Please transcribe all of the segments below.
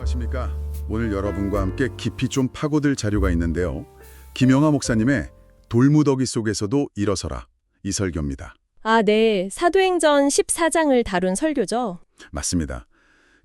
안녕하십니까. 오늘 여러분과 함께 깊이 좀 파고들 자료가 있는데요. 김영하 목사님의 돌무더기 속에서도 일어서라 이 설교입니다. 아, 네. 사도행전 14장을 다룬 설교죠. 맞습니다.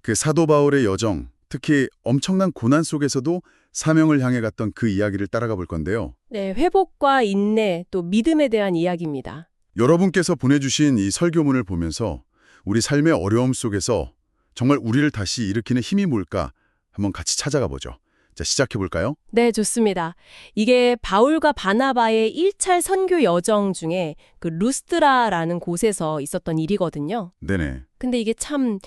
그 사도 바울의 여정, 특히 엄청난 고난 속에서도 사명을 향해 갔던 그 이야기를 따라가 볼 건데요. 네, 회복과 인내, 또 믿음에 대한 이야기입니다. 여러분께서 보내주신 이 설교문을 보면서 우리 삶의 어려움 속에서 정말 우리를 다시 일으키는 힘이 뭘까 한번 같이 찾아가 보죠. 자, 시작해 볼까요? 네, 좋습니다. 이게 바울과 바나바의 1차 선교 여정 중에 그 루스드라라는 곳에서 있었던 일이거든요. 네네. 근데 이게 참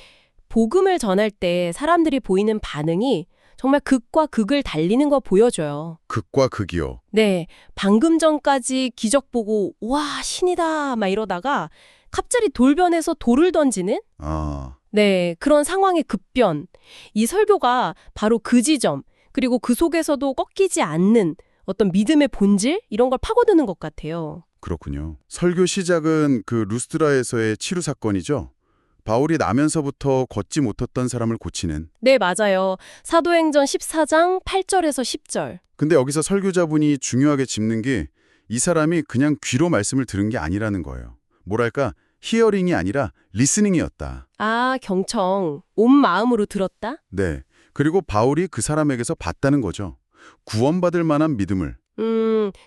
복음을 전할 때 사람들이 보이는 반응이 정말 극과 극을 달리는 거 보여줘요. 극과 극이요. 네, 방금 전까지 기적 보고 와, 신이다 막 이러다가 갑자기 돌변해서 돌을 던지는? 아, 네, 그런 상황의 급변. 이 설교가 바로 그 지점, 그리고 그 속에서도 꺾이지 않는 어떤 믿음의 본질? 이런 걸 파고드는 것 같아요. 그렇군요. 설교 시작은 그 루스드라에서의 치유 사건이죠. 바울이 나면서부터 걷지 못했던 사람을 고치는. 네, 맞아요. 사도행전 14장 8절에서 10절. 근데 여기서 설교자분이 중요하게 짚는 게 이 사람이 그냥 귀로 말씀을 들은 게 아니라는 거예요. 뭐랄까, 히어링이 아니라 리스닝이었다. 아, 경청. 온 마음으로 들었다? 네. 그리고 바울이 그 사람에게서 봤다는 거죠. 구원받을 만한 믿음을.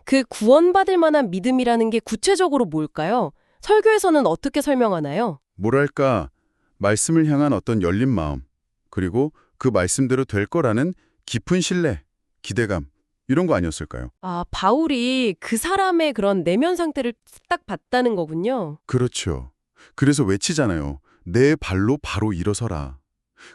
그 구원받을 만한 믿음이라는 게 구체적으로 뭘까요? 설교에서는 어떻게 설명하나요? 뭐랄까, 말씀을 향한 어떤 열린 마음, 그리고 그 말씀대로 될 거라는 깊은 신뢰, 기대감, 이런 거 아니었을까요? 아, 바울이 그 사람의 그런 내면 상태를 딱 봤다는 거군요. 그렇죠. 그래서 외치잖아요. 내 발로 바로 일어서라.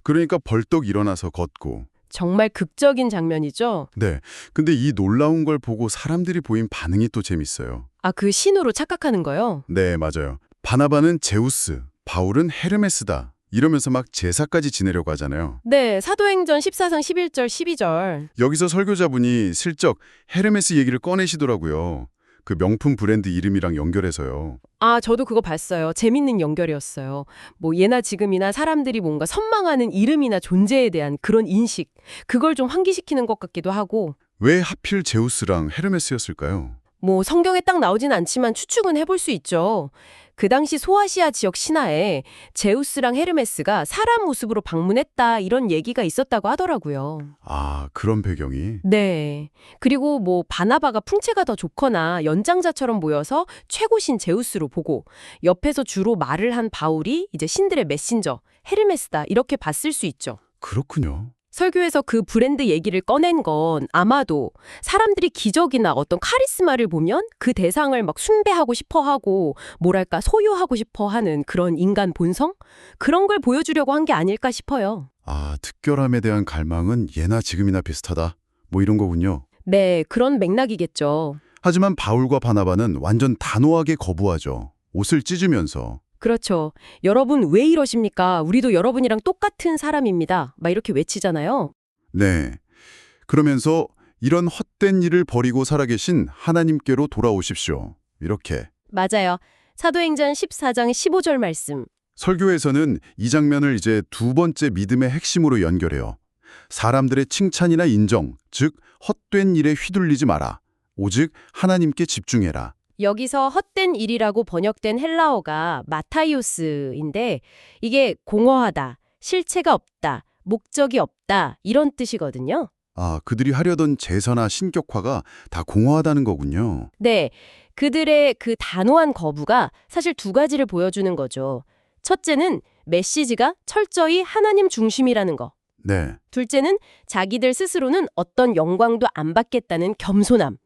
그러니까 벌떡 일어나서 걷고. 정말 극적인 장면이죠? 네. 근데 이 놀라운 걸 보고 사람들이 보인 반응이 또 재밌어요. 아, 그 신으로 착각하는 거요? 네, 맞아요. 바나바는 제우스, 바울은 헤르메스다. 이러면서 막 제사까지 지내려고 하잖아요. 네, 사도행전 14장 11절, 12절. 여기서 설교자분이 슬쩍 헤르메스 얘기를 꺼내시더라고요. 그 명품 브랜드 이름이랑 연결해서요. 아, 저도 그거 봤어요. 재밌는 연결이었어요. 뭐 예나 지금이나 사람들이 뭔가 선망하는 이름이나 존재에 대한 그런 인식, 그걸 좀 환기시키는 것 같기도 하고, 왜 하필 제우스랑 헤르메스였을까요? 뭐 성경에 딱 나오진 않지만 추측은 해볼 수 있죠. 그 당시 소아시아 지역 신화에 제우스랑 헤르메스가 사람 모습으로 방문했다 이런 얘기가 있었다고 하더라고요. 아, 그런 배경이. 네. 그리고 뭐 바나바가 풍채가 더 좋거나 연장자처럼 모여서 최고신 제우스로 보고 옆에서 주로 말을 한 바울이 이제 신들의 메신저 헤르메스다 이렇게 봤을 수 있죠. 그렇군요. 설교에서 그 브랜드 얘기를 꺼낸 건 아마도 사람들이 기적이나 어떤 카리스마를 보면 그 대상을 막 숭배하고 싶어 하고 뭐랄까 소유하고 싶어 하는 그런 인간 본성? 그런 걸 보여주려고 한 게 아닐까 싶어요. 아, 특별함에 대한 갈망은 예나 지금이나 비슷하다. 뭐 이런 거군요. 네, 그런 맥락이겠죠. 하지만 바울과 바나바는 완전 단호하게 거부하죠. 옷을 찢으면서. 그렇죠. 여러분 왜 이러십니까? 우리도 여러분이랑 똑같은 사람입니다. 막 이렇게 외치잖아요. 네. 그러면서 이런 헛된 일을 버리고 살아계신 하나님께로 돌아오십시오. 이렇게. 맞아요. 사도행전 14장 15절 말씀. 설교에서는 이 장면을 이제 두 번째 믿음의 핵심으로 연결해요. 사람들의 칭찬이나 인정, 즉 헛된 일에 휘둘리지 마라. 오직 하나님께 집중해라. 여기서 헛된 일이라고 번역된 헬라어가 마타이오스인데 이게 공허하다, 실체가 없다, 목적이 없다 이런 뜻이거든요. 아, 그들이 하려던 제사나 신격화가 다 공허하다는 거군요. 네, 그들의 그 단호한 거부가 사실 두 가지를 보여주는 거죠. 첫째는 메시지가 철저히 하나님 중심이라는 거. 네. 둘째는 자기들 스스로는 어떤 영광도 안 받겠다는 겸손함.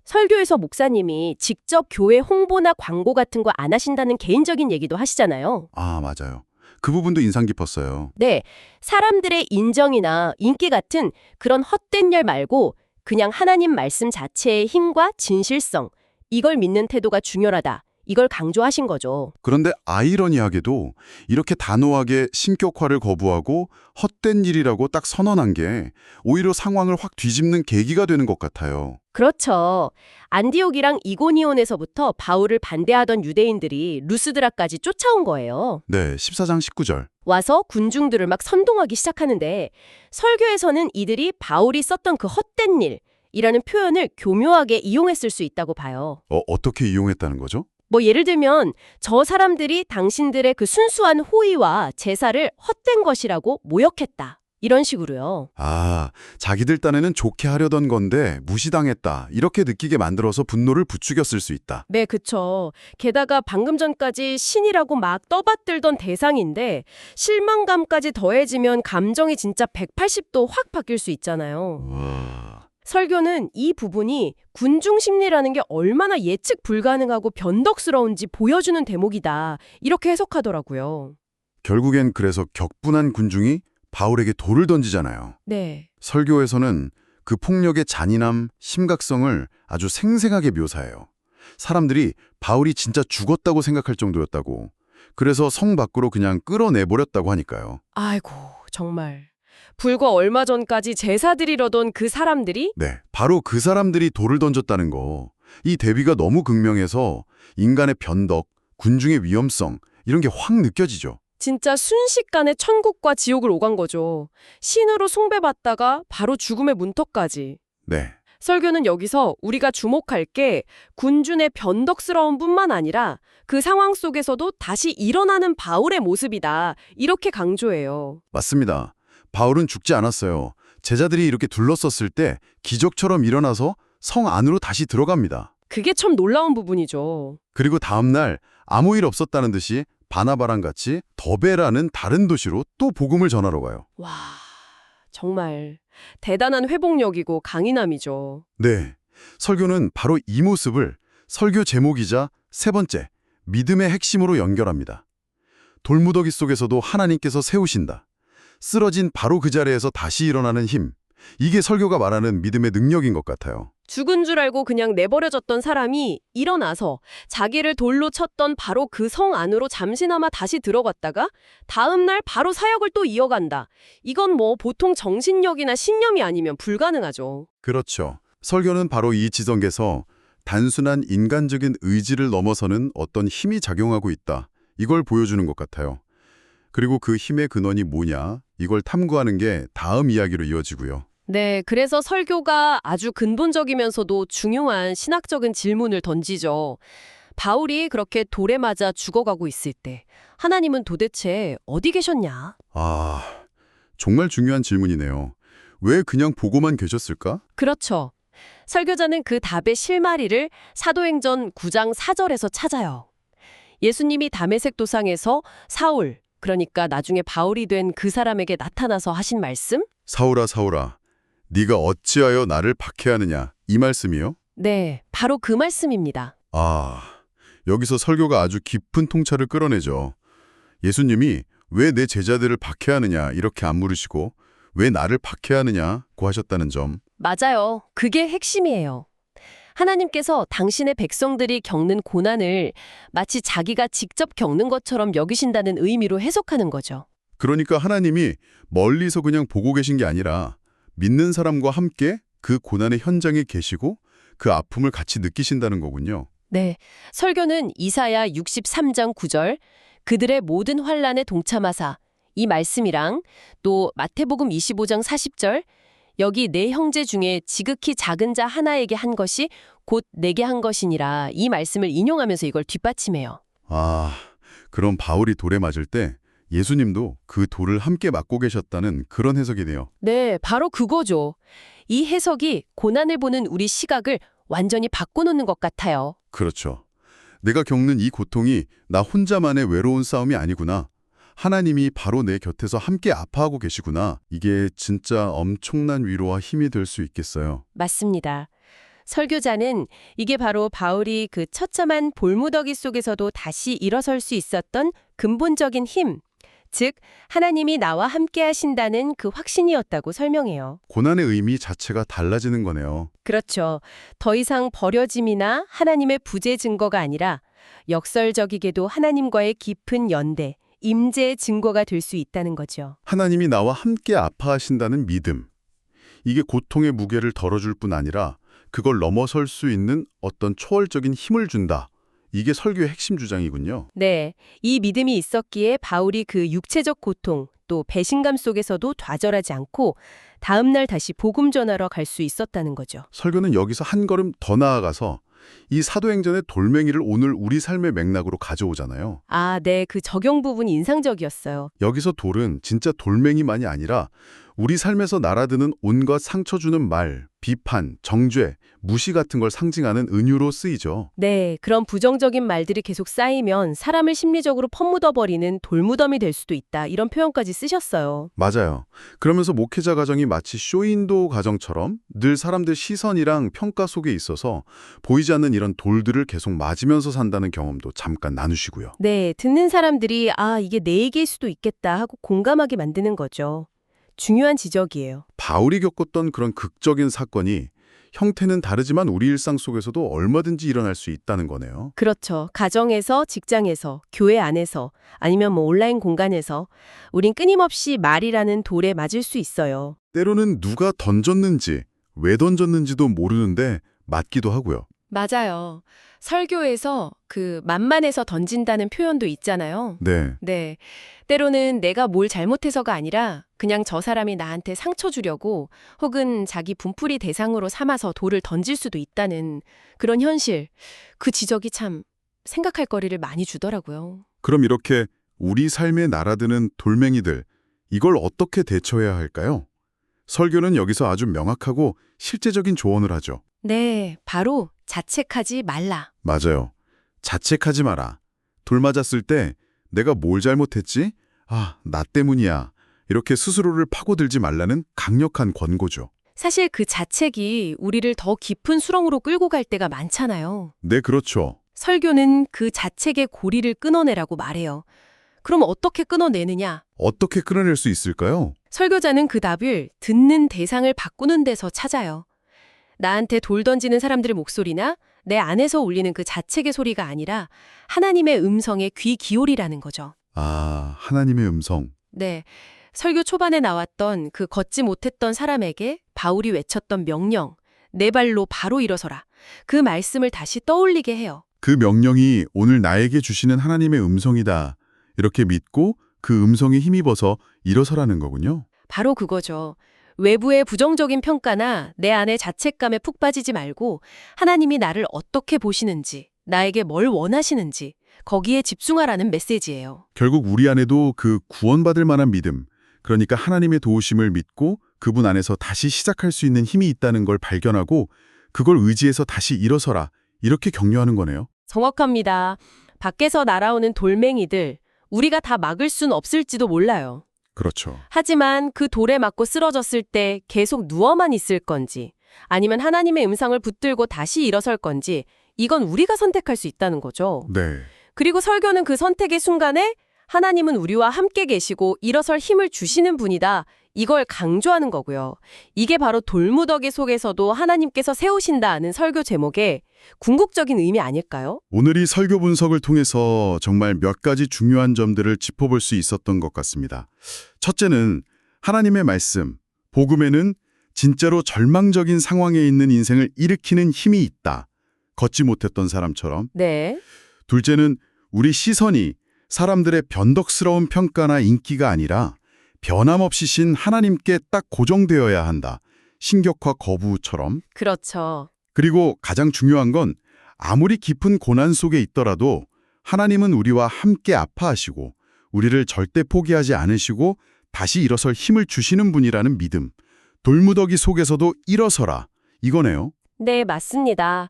설교에서 목사님이 직접 교회 홍보나 광고 같은 거 안 하신다는 개인적인 얘기도 하시잖아요. 아, 맞아요. 그 부분도 인상 깊었어요. 네, 사람들의 인정이나 인기 같은 그런 헛된 일 말고 그냥 하나님 말씀 자체의 힘과 진실성, 이걸 믿는 태도가 중요하다. 이걸 강조하신 거죠. 그런데 아이러니하게도 이렇게 단호하게 신격화를 거부하고 헛된 일이라고 딱 선언한 게 오히려 상황을 확 뒤집는 계기가 되는 것 같아요. 그렇죠. 안디옥이랑 이고니온에서부터 바울을 반대하던 유대인들이 루스드라까지 쫓아온 거예요. 네, 14장 19절. 와서 군중들을 막 선동하기 시작하는데 설교에서는 이들이 바울이 썼던 그 헛된 일이라는 표현을 교묘하게 이용했을 수 있다고 봐요. 어떻게 이용했다는 거죠? 뭐 예를 들면 저 사람들이 당신들의 그 순수한 호의와 제사를 헛된 것이라고 모욕했다. 이런 식으로요. 아, 자기들 딴에는 좋게 하려던 건데 무시당했다. 이렇게 느끼게 만들어서 분노를 부추겼을 수 있다. 네, 그쵸. 게다가 방금 전까지 신이라고 막 떠받들던 대상인데 실망감까지 더해지면 감정이 진짜 180도 확 바뀔 수 있잖아요. 와, 설교는 이 부분이 군중 심리라는 게 얼마나 예측 불가능하고 변덕스러운지 보여주는 대목이다. 이렇게 해석하더라고요. 결국엔 그래서 격분한 군중이 바울에게 돌을 던지잖아요. 네. 설교에서는 그 폭력의 잔인함, 심각성을 아주 생생하게 묘사해요. 사람들이 바울이 진짜 죽었다고 생각할 정도였다고. 그래서 성 밖으로 그냥 끌어내버렸다고 하니까요. 아이고, 정말. 불과 얼마 전까지 제사 드리려던 그 사람들이 네, 바로 그 사람들이 돌을 던졌다는 거. 이 대비가 너무 극명해서 인간의 변덕, 군중의 위험성 이런 게 확 느껴지죠. 진짜 순식간에 천국과 지옥을 오간 거죠. 신으로 숭배받다가 바로 죽음의 문턱까지. 네, 설교는 여기서 우리가 주목할 게 군중의 변덕스러움 뿐만 아니라 그 상황 속에서도 다시 일어나는 바울의 모습이다. 이렇게 강조해요. 맞습니다. 바울은 죽지 않았어요. 제자들이 이렇게 둘러섰을 때 기적처럼 일어나서 성 안으로 다시 들어갑니다. 그게 참 놀라운 부분이죠. 그리고 다음 날 아무 일 없었다는 듯이 바나바랑 같이 더베라는 다른 도시로 또 복음을 전하러 가요. 와, 정말 대단한 회복력이고 강인함이죠. 네, 설교는 바로 이 모습을 설교 제목이자 세 번째, 믿음의 핵심으로 연결합니다. 돌무더기 속에서도 하나님께서 세우신다. 쓰러진 바로 그 자리에서 다시 일어나는 힘. 이게 설교가 말하는 믿음의 능력인 것 같아요. 죽은 줄 알고 그냥 내버려졌던 사람이 일어나서 자기를 돌로 쳤던 바로 그 성 안으로 잠시나마 다시 들어갔다가 다음 날 바로 사역을 또 이어간다. 이건 뭐 보통 정신력이나 신념이 아니면 불가능하죠. 그렇죠. 설교는 바로 이 지점에서 단순한 인간적인 의지를 넘어서는 어떤 힘이 작용하고 있다. 이걸 보여주는 것 같아요. 그리고 그 힘의 근원이 뭐냐? 이걸 탐구하는 게 다음 이야기로 이어지고요. 네, 그래서 설교가 아주 근본적이면서도 중요한 신학적인 질문을 던지죠. 바울이 그렇게 돌에 맞아 죽어가고 있을 때 하나님은 도대체 어디 계셨냐? 아, 정말 중요한 질문이네요. 왜 그냥 보고만 계셨을까? 그렇죠. 설교자는 그 답의 실마리를 사도행전 9장 4절에서 찾아요. 예수님이 다메섹 도상에서 사울, 그러니까 나중에 바울이 된 그 사람에게 나타나서 하신 말씀? 사울아 사울아, 네가 어찌하여 나를 박해하느냐, 이 말씀이요? 네, 바로 그 말씀입니다. 아, 여기서 설교가 아주 깊은 통찰을 끌어내죠. 예수님이 왜 내 제자들을 박해하느냐 이렇게 안 물으시고 왜 나를 박해하느냐고 하셨다는 점. 맞아요. 그게 핵심이에요. 하나님께서 당신의 백성들이 겪는 고난을 마치 자기가 직접 겪는 것처럼 여기신다는 의미로 해석하는 거죠. 그러니까 하나님이 멀리서 그냥 보고 계신 게 아니라 믿는 사람과 함께 그 고난의 현장에 계시고 그 아픔을 같이 느끼신다는 거군요. 네, 설교는 이사야 63장 9절, 그들의 모든 환난에 동참하사 이 말씀이랑 또 마태복음 25장 40절, 여기 내 형제 중에 지극히 작은 자 하나에게 한 것이 곧 내게 한 것이니라 이 말씀을 인용하면서 이걸 뒷받침해요. 아, 그럼 바울이 돌에 맞을 때 예수님도 그 돌을 함께 맞고 계셨다는 그런 해석이네요. 네, 바로 그거죠. 이 해석이 고난을 보는 우리 시각을 완전히 바꿔놓는 것 같아요. 그렇죠. 내가 겪는 이 고통이 나 혼자만의 외로운 싸움이 아니구나. 하나님이 바로 내 곁에서 함께 아파하고 계시구나. 이게 진짜 엄청난 위로와 힘이 될 수 있겠어요. 맞습니다. 설교자는 이게 바로 바울이 그 처참한 볼무더기 속에서도 다시 일어설 수 있었던 근본적인 힘, 즉, 하나님이 나와 함께 하신다는 그 확신이었다고 설명해요. 고난의 의미 자체가 달라지는 거네요. 그렇죠. 더 이상 버려짐이나 하나님의 부재 증거가 아니라 역설적이게도 하나님과의 깊은 연대, 임재의 증거가 될 수 있다는 거죠. 하나님이 나와 함께 아파하신다는 믿음. 이게 고통의 무게를 덜어줄 뿐 아니라 그걸 넘어설 수 있는 어떤 초월적인 힘을 준다. 이게 설교의 핵심 주장이군요. 네, 이 믿음이 있었기에 바울이 그 육체적 고통, 또 배신감 속에서도 좌절하지 않고 다음날 다시 복음 전하러 갈 수 있었다는 거죠. 설교는 여기서 한 걸음 더 나아가서 이 사도행전의 돌멩이를 오늘 우리 삶의 맥락으로 가져오잖아요. 아, 네, 그 적용 부분이 인상적이었어요. 여기서 돌은 진짜 돌멩이만이 아니라 우리 삶에서 날아드는 온갖 상처 주는 말, 비판, 정죄, 무시 같은 걸 상징하는 은유로 쓰이죠. 네, 그런 부정적인 말들이 계속 쌓이면 사람을 심리적으로 퍼묻어버리는 돌무덤이 될 수도 있다. 이런 표현까지 쓰셨어요. 맞아요. 그러면서 목회자 가정이 마치 쇼윈도 가정처럼 늘 사람들 시선이랑 평가 속에 있어서 보이지 않는 이런 돌들을 계속 맞으면서 산다는 경험도 잠깐 나누시고요. 네, 듣는 사람들이 아, 이게 내 얘기일 수도 있겠다 하고 공감하게 만드는 거죠. 중요한 지적이에요. 바울이 겪었던 그런 극적인 사건이 형태는 다르지만 우리 일상 속에서도 얼마든지 일어날 수 있다는 거네요. 그렇죠. 가정에서, 직장에서, 교회 안에서, 아니면 온라인 공간에서 우린 끊임없이 말이라는 돌에 맞을 수 있어요. 때로는 누가 던졌는지, 왜 던졌는지도 모르는데 맞기도 하고요. 맞아요. 설교에서 그 만만해서 던진다는 표현도 있잖아요. 네, 네. 때로는 내가 뭘 잘못해서가 아니라 그냥 저 사람이 나한테 상처 주려고 혹은 자기 분풀이 대상으로 삼아서 돌을 던질 수도 있다는 그런 현실. 그 지적이 참 생각할 거리를 많이 주더라고요. 그럼 이렇게 우리 삶에 날아드는 돌멩이들, 이걸 어떻게 대처해야 할까요? 설교는 여기서 아주 명확하고 실제적인 조언을 하죠. 네, 바로 자책하지 말라. 맞아요. 자책하지 마라. 돌 맞았을 때 내가 뭘 잘못했지? 아, 나 때문이야. 이렇게 스스로를 파고들지 말라는 강력한 권고죠. 사실 그 자책이 우리를 더 깊은 수렁으로 끌고 갈 때가 많잖아요. 네, 그렇죠. 설교는 그 자책의 고리를 끊어내라고 말해요. 그럼 어떻게 끊어내느냐? 어떻게 끊어낼 수 있을까요? 설교자는 그 답을 듣는 대상을 바꾸는 데서 찾아요. 나한테 돌 던지는 사람들의 목소리나 내 안에서 울리는 그 자책의 소리가 아니라 하나님의 음성에 귀 기울이라는 거죠. 아, 하나님의 음성. 네. 설교 초반에 나왔던 그 걷지 못했던 사람에게 바울이 외쳤던 명령, 내 발로 바로 일어서라. 그 말씀을 다시 떠올리게 해요. 그 명령이 오늘 나에게 주시는 하나님의 음성이다. 이렇게 믿고 그 음성에 힘입어서 일어서라는 거군요. 바로 그거죠. 외부의 부정적인 평가나 내 안의 자책감에 푹 빠지지 말고 하나님이 나를 어떻게 보시는지, 나에게 뭘 원하시는지 거기에 집중하라는 메시지예요. 결국 우리 안에도 그 구원받을 만한 믿음, 그러니까 하나님의 도우심을 믿고 그분 안에서 다시 시작할 수 있는 힘이 있다는 걸 발견하고 그걸 의지해서 다시 일어서라. 이렇게 격려하는 거네요. 정확합니다. 밖에서 날아오는 돌멩이들, 우리가 다 막을 순 없을지도 몰라요. 그렇죠. 하지만 그 돌에 맞고 쓰러졌을 때 계속 누워만 있을 건지 아니면 하나님의 음성을 붙들고 다시 일어설 건지 이건 우리가 선택할 수 있다는 거죠. 네. 그리고 설교는 그 선택의 순간에 하나님은 우리와 함께 계시고 일어설 힘을 주시는 분이다. 이걸 강조하는 거고요. 이게 바로 돌무더기 속에서도 하나님께서 세우신다는 설교 제목의 궁극적인 의미 아닐까요? 오늘 이 설교 분석을 통해서 정말 몇 가지 중요한 점들을 짚어볼 수 있었던 것 같습니다. 첫째는 하나님의 말씀, 복음에는 진짜로 절망적인 상황에 있는 인생을 일으키는 힘이 있다. 걷지 못했던 사람처럼. 네. 둘째는 우리 시선이 사람들의 변덕스러운 평가나 인기가 아니라 변함없이 신 하나님께 딱 고정되어야 한다. 신격화 거부처럼. 그렇죠. 그리고 가장 중요한 건 아무리 깊은 고난 속에 있더라도 하나님은 우리와 함께 아파하시고 우리를 절대 포기하지 않으시고 다시 일어설 힘을 주시는 분이라는 믿음. 돌무더기 속에서도 일어서라. 이거네요. 네, 맞습니다.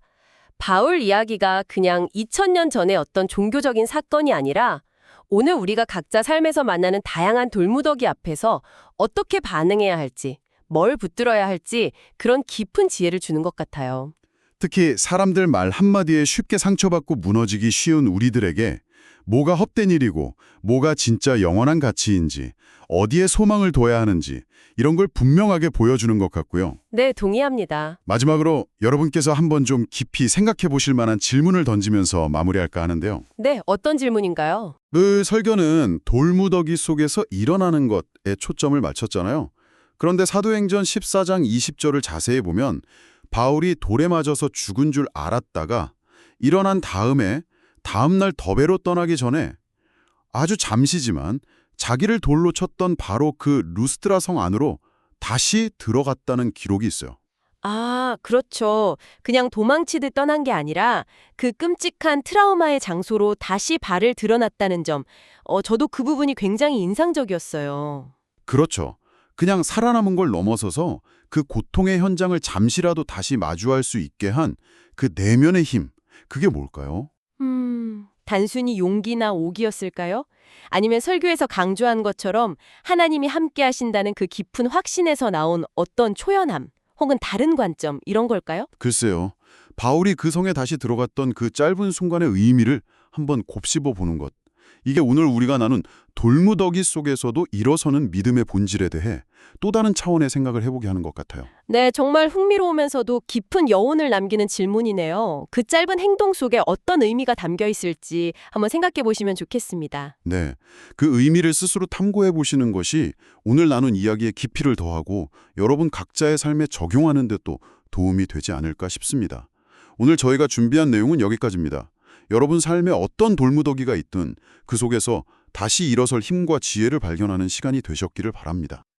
바울 이야기가 그냥 2000년 전의 어떤 종교적인 사건이 아니라 오늘 우리가 각자 삶에서 만나는 다양한 돌무더기 앞에서 어떻게 반응해야 할지, 뭘 붙들어야 할지 그런 깊은 지혜를 주는 것 같아요. 특히 사람들 말 한마디에 쉽게 상처받고 무너지기 쉬운 우리들에게 뭐가 헛된 일이고 뭐가 진짜 영원한 가치인지, 어디에 소망을 둬야 하는지 이런 걸 분명하게 보여주는 것 같고요. 네, 동의합니다. 마지막으로 여러분께서 한번 좀 깊이 생각해 보실 만한 질문을 던지면서 마무리할까 하는데요. 네, 어떤 질문인가요? 그 설교는 돌무더기 속에서 일어나는 것에 초점을 맞췄잖아요. 그런데 사도행전 14장 20절을 자세히 보면 바울이 돌에 맞아서 죽은 줄 알았다가 일어난 다음날 더베로 떠나기 전에 아주 잠시지만 자기를 돌로 쳤던 바로 그 루스트라 성 안으로 다시 들어갔다는 기록이 있어요. 아, 그렇죠. 그냥 도망치듯 떠난 게 아니라 그 끔찍한 트라우마의 장소로 다시 발을 들여놨다는 점, 저도 그 부분이 굉장히 인상적이었어요. 그렇죠. 그냥 살아남은 걸 넘어서서 그 고통의 현장을 잠시라도 다시 마주할 수 있게 한 그 내면의 힘, 그게 뭘까요? 단순히 용기나 오기였을까요? 아니면 설교에서 강조한 것처럼 하나님이 함께 하신다는 그 깊은 확신에서 나온 어떤 초연함, 혹은 다른 관점, 이런 걸까요? 글쎄요. 바울이 그 성에 다시 들어갔던 그 짧은 순간의 의미를 한번 곱씹어 보는 것. 이게 오늘 우리가 나눈 돌무더기 속에서도 일어서는 믿음의 본질에 대해 또 다른 차원의 생각을 해보게 하는 것 같아요. 네, 정말 흥미로우면서도 깊은 여운을 남기는 질문이네요. 그 짧은 행동 속에 어떤 의미가 담겨 있을지 한번 생각해 보시면 좋겠습니다. 네, 그 의미를 스스로 탐구해 보시는 것이 오늘 나눈 이야기에 깊이를 더하고 여러분 각자의 삶에 적용하는 데 또 도움이 되지 않을까 싶습니다. 오늘 저희가 준비한 내용은 여기까지입니다. 여러분 삶에 어떤 돌무더기가 있든 그 속에서 다시 일어설 힘과 지혜를 발견하는 시간이 되셨기를 바랍니다.